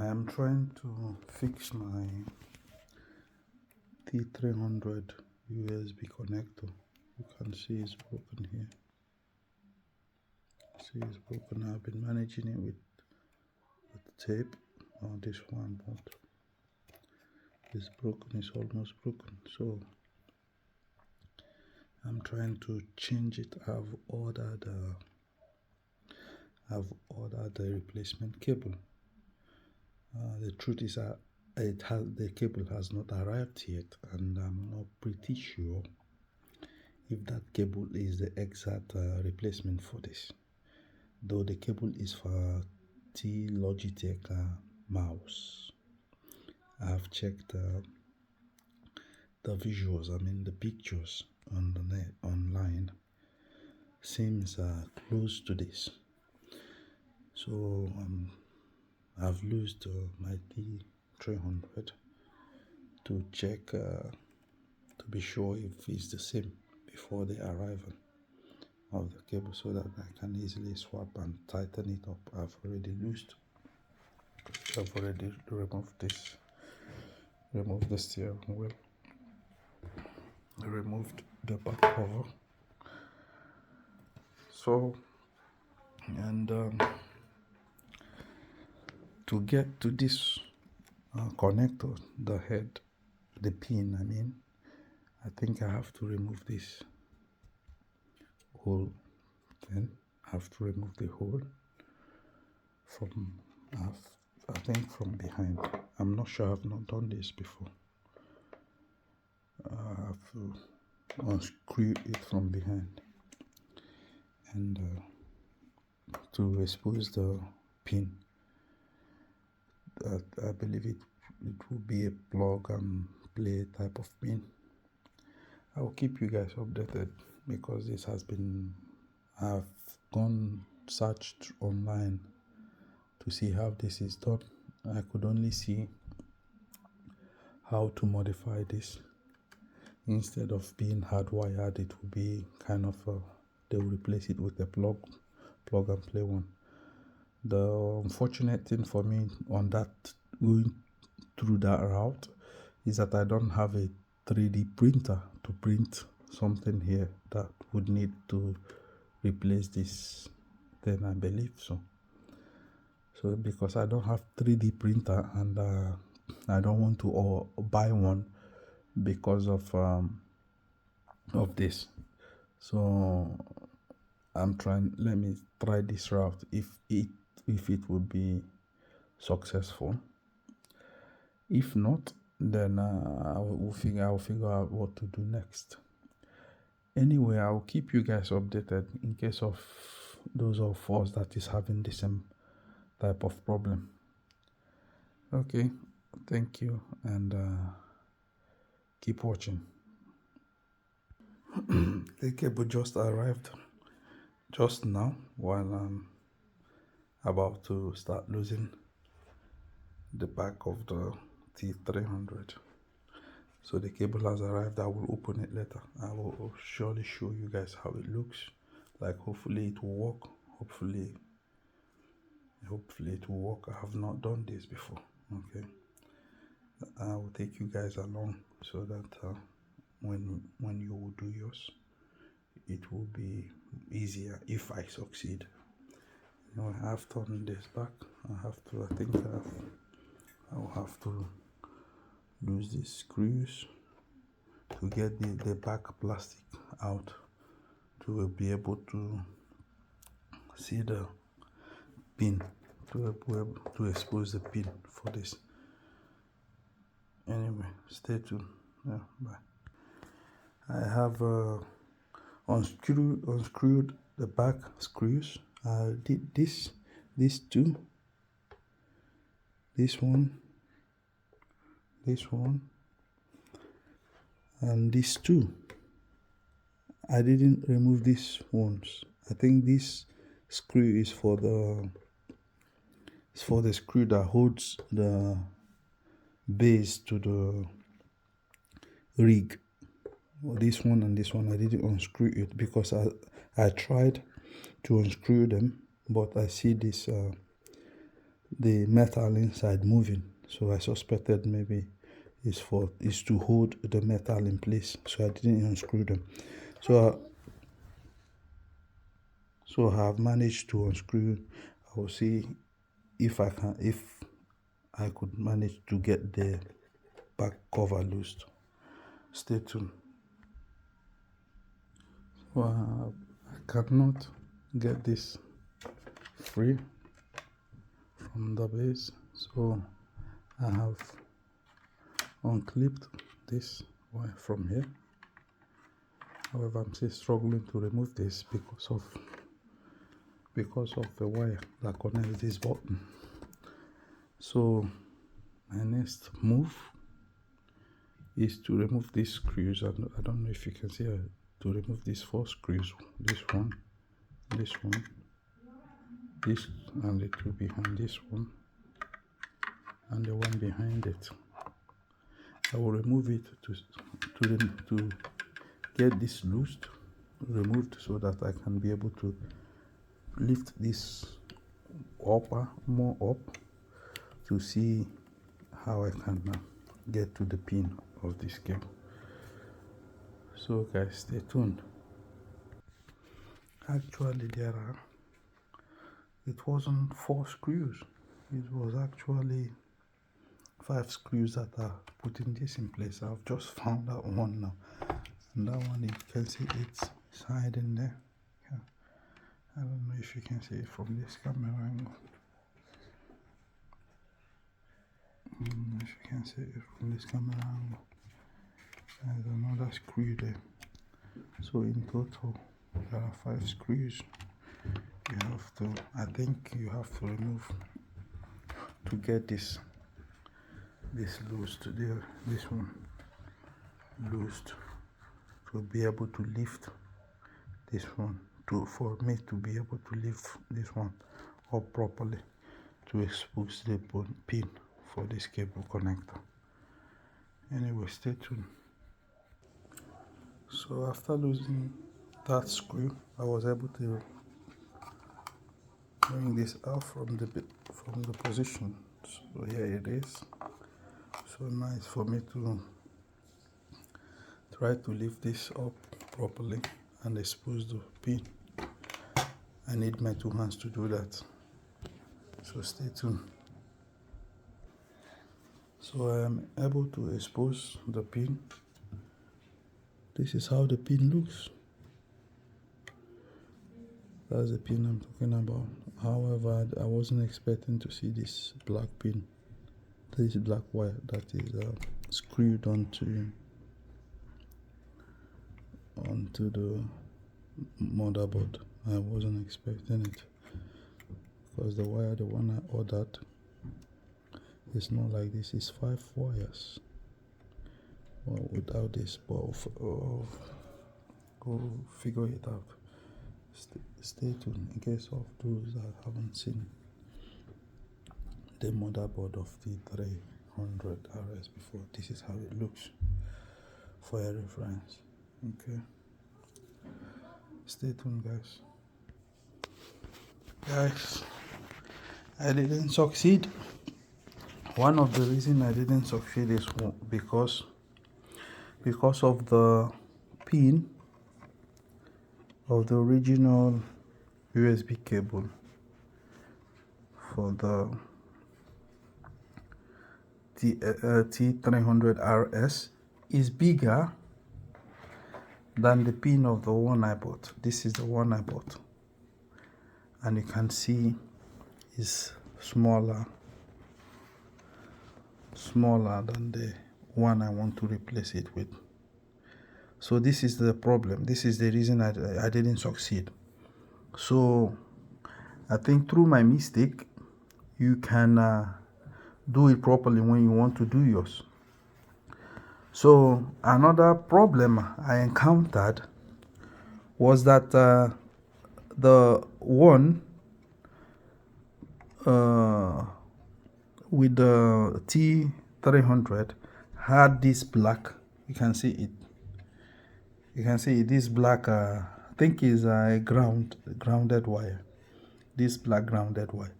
I am trying to fix my T300 USB connector. You can see it's broken here. See, it's broken. I've been managing it with tape on this one, but it's broken. It's almost broken. So I'm trying to change it. I've ordered the replacement cable. The truth is the cable has not arrived yet, and I'm not pretty sure if that cable is the exact replacement for this, though the cable is for Logitech mouse. I've checked the visuals, the pictures on the net online seems close to this. So I've used my T300 to check to be sure if it's the same before the arrival of the cable, so that I can easily swap and tighten it up. I've already removed the steering wheel, removed the back cover. So, and to get to this connector, the head, the pin, I think I have to remove this hole. Then I have to remove the hole from, I think from behind. I'm not sure, I've not done this before. I have to unscrew it from behind and to expose the pin. I believe it will be a plug and play type of pin. I will keep you guys updated, because this has been, I've searched online to see how this is done. I could only see how to modify this. Instead of being hardwired, it will be kind of they will replace it with a plug and play one. The unfortunate thing for me on that, going through that route, is that I don't have a 3D printer to print something here that would need to replace this thing, I believe so. So because I don't have 3D printer, and I don't want to buy one because of this. So I'm trying, let me try this route. If it will be successful. If not, then I'll figure out what to do next. Anyway, I'll keep you guys updated in case of those of us that is having the same type of problem. Okay, thank you, and keep watching. The cable just arrived just now, while I'm about to start losing the back of the T300. So the cable has arrived. I will open it later. I will surely show you guys how it looks like. Hopefully it will work. Hopefully it will work. I have not done this before. Okay, I will take you guys along, so that when you will do yours, it will be easier if I succeed. I have turned this back. I think I'll have to use these screws to get the back plastic out, to be able to see the pin, to expose the pin for this. Anyway, stay tuned. Yeah, bye. I have unscrewed the back screws. I did these two, this one, and these two. I didn't remove these ones. I think this screw is for the screw that holds the base to the rig. This one and this one, I didn't unscrew it because I tried to unscrew them, but I see this the metal inside moving, so I suspected maybe it's to hold the metal in place, so I didn't unscrew them. So I have managed to unscrew. I will see if I could manage to get the back cover loosed. Stay tuned. So I cannot get this free from the base, so I have unclipped this wire from here. However, I'm still struggling to remove this because of the wire that connects this button. So my next move is to remove these screws. I don't know if you can see to remove these 4 screws, this one, this, and the 2 behind this one, and the one behind it. I will remove it to get this loosed, removed, so that I can be able to lift this more up to see how I can get to the pin of this cable. So guys, stay tuned. Actually, it wasn't 4 screws, it was actually 5 screws that are putting this in place. I've just found that one now, and that one, you can see it's hiding there. Yeah. I don't know if you can see it from this camera angle. If you can see it from this camera angle, there's another screw there. So in total there are 5 screws. I think you have to remove to get this loosed there, this one loosed, to be able to lift this one, for me to be able to lift this one up properly, to expose the pin for this cable connector. Anyway, stay tuned. So after losing that screw, I was able to bring this out from the position. So here it is. So nice for me to try to lift this up properly and expose the pin. I need my 2 hands to do that. So stay tuned. So I am able to expose the pin. This is how the pin looks. That's the pin I'm talking about. However, I wasn't expecting to see this black pin, this black wire that is screwed onto the motherboard. I wasn't expecting it, because the one I ordered is not like this. It's 5 wires. Well, without this, but go figure it out. Stay tuned in case of those that haven't seen the motherboard of the T300rs before. This is how it looks, for your reference. Okay, stay tuned, guys. I didn't succeed. One of the reasons I didn't succeed is because of the pin of the original USB cable for the T300rs is bigger than the pin of the one I bought. This is the one I bought, and you can see it's smaller than the one I want to replace it with. So this is the problem. This is the reason I didn't succeed. So I think through my mistake, you can do it properly when you want to do yours. So another problem I encountered was that the one with the T300 had this black, you can see it, this black I think is a grounded wire, this black grounded wire.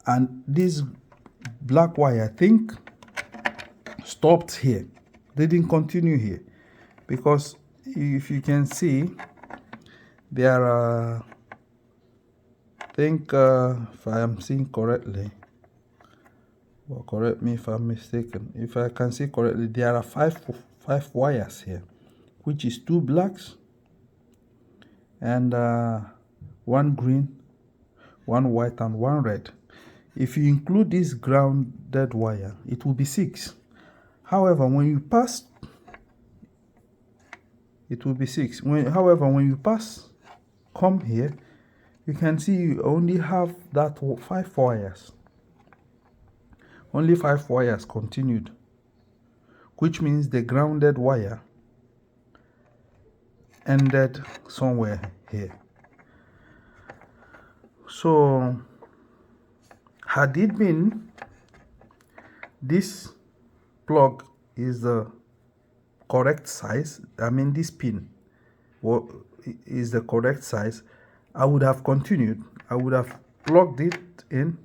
and this black wire, I think, stopped here, didn't continue here, because if you can see, there are, I think, if I am seeing correctly, well, correct me if I'm mistaken, if I can see correctly, there are five wires here, which is 2 blacks and 1 green, 1 white and 1 red. If you include this grounded wire, it will be 6. However, when you pass, it will be 6. However, when you come here, you can see you only have that 5 wires. Only 5 wires continued, which means the grounded wire ended somewhere here. So, had it been this plug is the correct size, I mean this pin is the correct size, I would have continued. I would have plugged it in,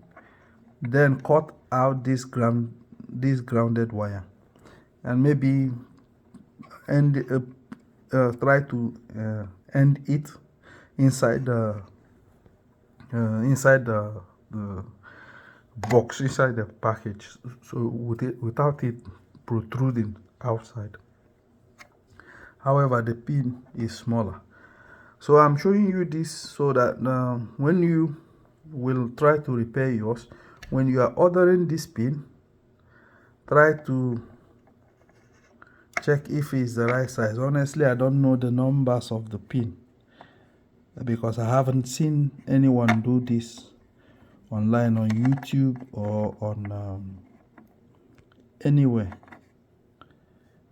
then cut out this grounded wire, and maybe try to end it inside the box, inside the package, so without it protruding outside. However, the pin is smaller. So I'm showing you this so that when you will try to repair yours, when you are ordering this pin, try to check if it's the right size. Honestly, I don't know the numbers of the pin because I haven't seen anyone do this online on YouTube or on anywhere.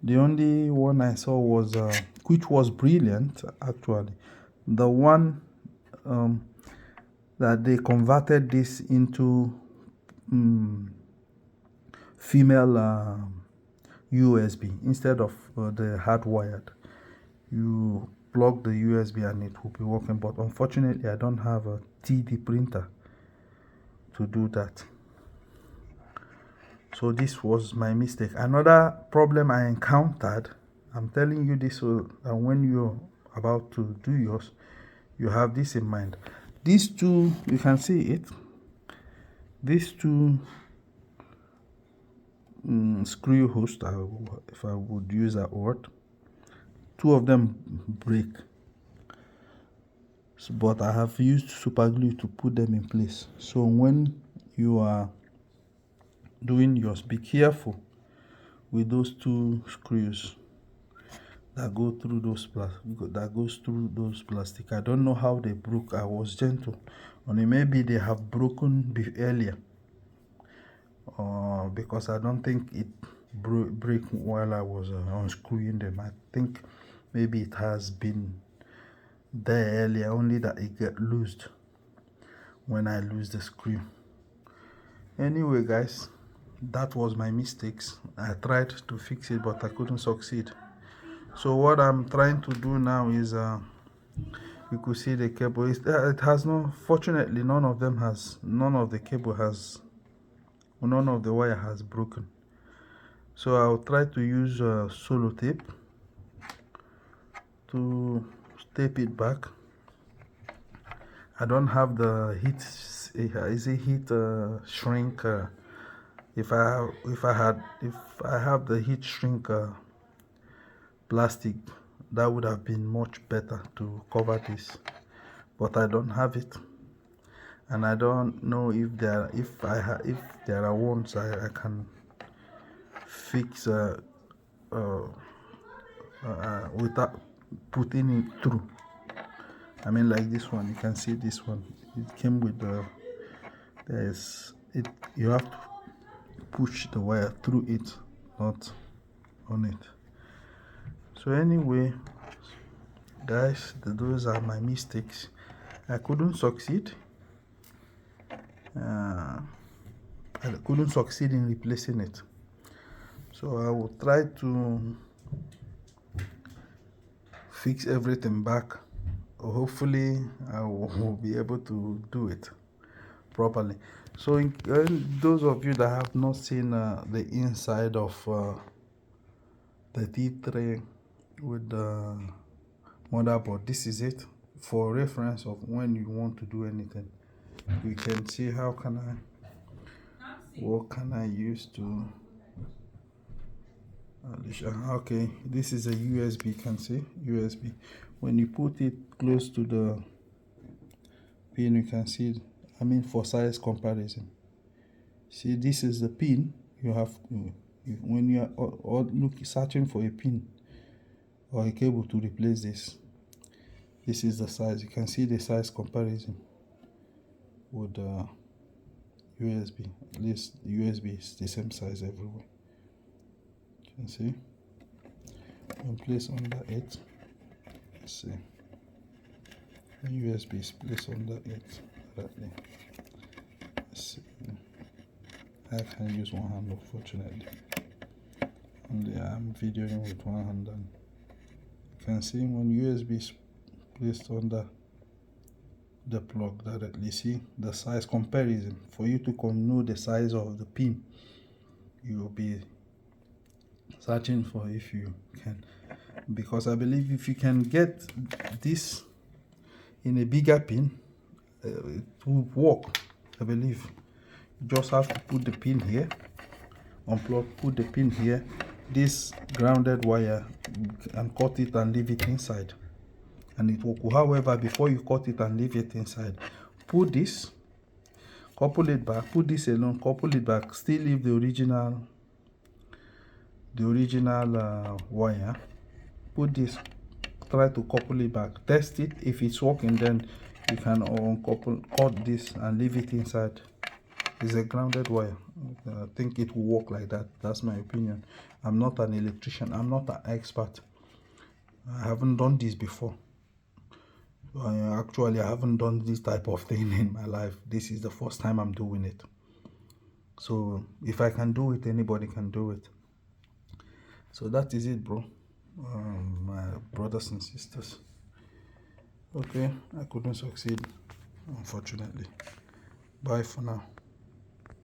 The only one I saw was which was brilliant actually, the one that they converted this into female USB instead of the hardwired. You plug the USB and it will be working, but unfortunately I don't have a 3D printer to do that. So this was my mistake. Another problem I encountered, I'm telling you this so that when you're about to do yours, you have this in mind. These two, you can see it, these two screw hosts, if I would use that word, 2 of them break, but I have used super glue to put them in place. So when you are doing yours, be careful with those 2 screws that go through those plastic. I don't know how they broke. I was gentle on it. Maybe they have broken earlier, because I don't think it break while I was unscrewing them. I think maybe it has been there earlier, only that it get loosed when I lose the screw. Anyway guys, that was my mistakes. I tried to fix it but I couldn't succeed. So what I'm trying to do now is you could see the cable, it has no, fortunately none of the wire has broken. So I'll try to use solo tape to tape it back. I don't have the heat shrink. If I have the heat shrink plastic, that would have been much better to cover this, but I don't have it, and I don't know if there are ones I can fix without putting it through. I mean, like this one, you can see this one, it came with the you have to push the wire through it, not on it. So anyway guys, those are my mistakes. I couldn't succeed in replacing it, so I will try to fix everything back. Hopefully I will be able to do it properly. So those of you that have not seen the inside of the T3 with the motherboard, this is it. For reference of when you want to do anything, you can see what can I use to okay, this is a USB. You can see USB. When you put it close to the pin, you can see, I mean, for size comparison, see, this is the pin. You have when you are searching for a pin or a cable to replace this, this is the size. You can see the size comparison with USB. At least the USB is the same size everywhere. You can see. When placed under it, let's see, the USB is placed under it correctly. Let's see. I can use one hand, unfortunately. Only I'm videoing with one hand, and you can see when USB is placed under the plug directly, see the size comparison. For you to know the size of the pin, you will be searching for, if you can, because I believe if you can get this in a bigger pin, it will work. I believe you just have to put the pin here, unplug, put the pin here, this grounded wire, and cut it and leave it inside, and it will. However, before you cut it and leave it inside, put this, couple it back, put this alone, couple it back, still leave the original wire, put this, try to couple it back, test it. If it's working, then you can uncouple, cut this and leave it inside. It's a grounded wire. I think it will work like that. That's my opinion. I'm not an electrician, I'm not an expert, I haven't done this before. Actually, I haven't done this type of thing in my life. This is the first time I'm doing it. So if I can do it, anybody can do it. So that is it, bro. My brothers and sisters. Okay, I couldn't succeed, unfortunately. Bye for now.